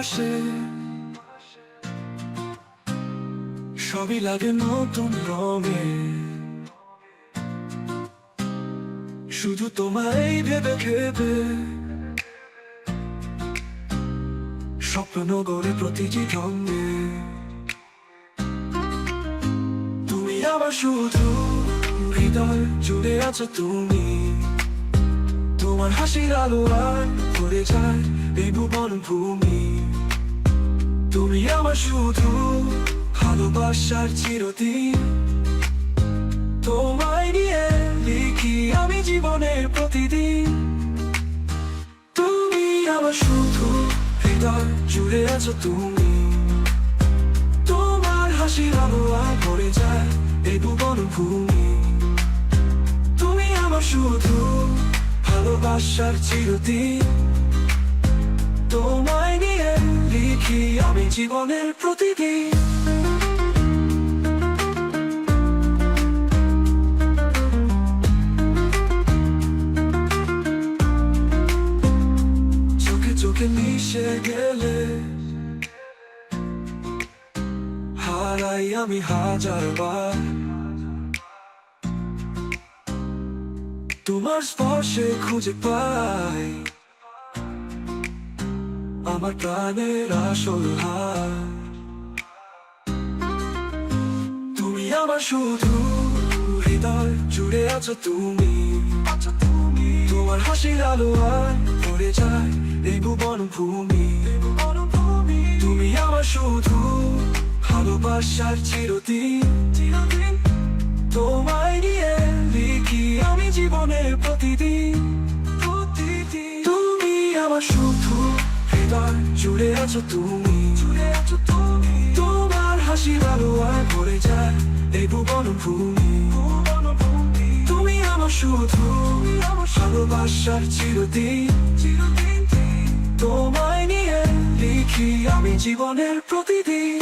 আসে, সবই লাগে নতুন রঙে। শুধু তোমায় ভেবে ভেবে স্বপ্ন গড়ে প্রতিটি ঢঙ্গে। তুমি আমার শুধু, হৃদয় জুড়ে আছো তুমি। তোমার হাসির আলো আর ভরে যায় এই ভুবন ভূমি। তুমি আমার শুধু, ভালোবাসার চিরদিন। তোমায় নিয়ে লিখি আমি জীবনের প্রতিদিন। তুমি আমার শুধু, হৃদয় জুড়ে আছো তুমি। তোমার হাসির আলো আর ভরে যায় এই ভুবন ভূমি। তুমি আমার শুধু, ভালোবাসার চিরদিন। তোমায় নিয়ে লিখি আমি জীবনের প্রতিদিন। চোখে চোখে মিশে গেলে হারাই আমি হাজারবার। তোমার স্পর্শে খুঁজে পাই আমার প্রাণের আসল হার। তুমি আমার শুধু, হৃদয় জুড়ে আছো তুমি। তোমার হাসির আলো আর ভরে যায় এই ভুবন ভূমি। তুমি আমার শুধু, ভালোবাসার চিরদিন। তোমায় নিয়ে লিখি আমি জীবনের প্রতিদিন। তুমি আমার শুধু, হৃদয় জুড়ে আছো তুমি। তোমার হাসির আলো আর ভরে যায় এই ভুবন ভূমি। তুমি আমার শুধু, ভালোবাসার চিরদিন। তোমায় নিয়ে লিখি আমি জীবনের প্রতিদিন।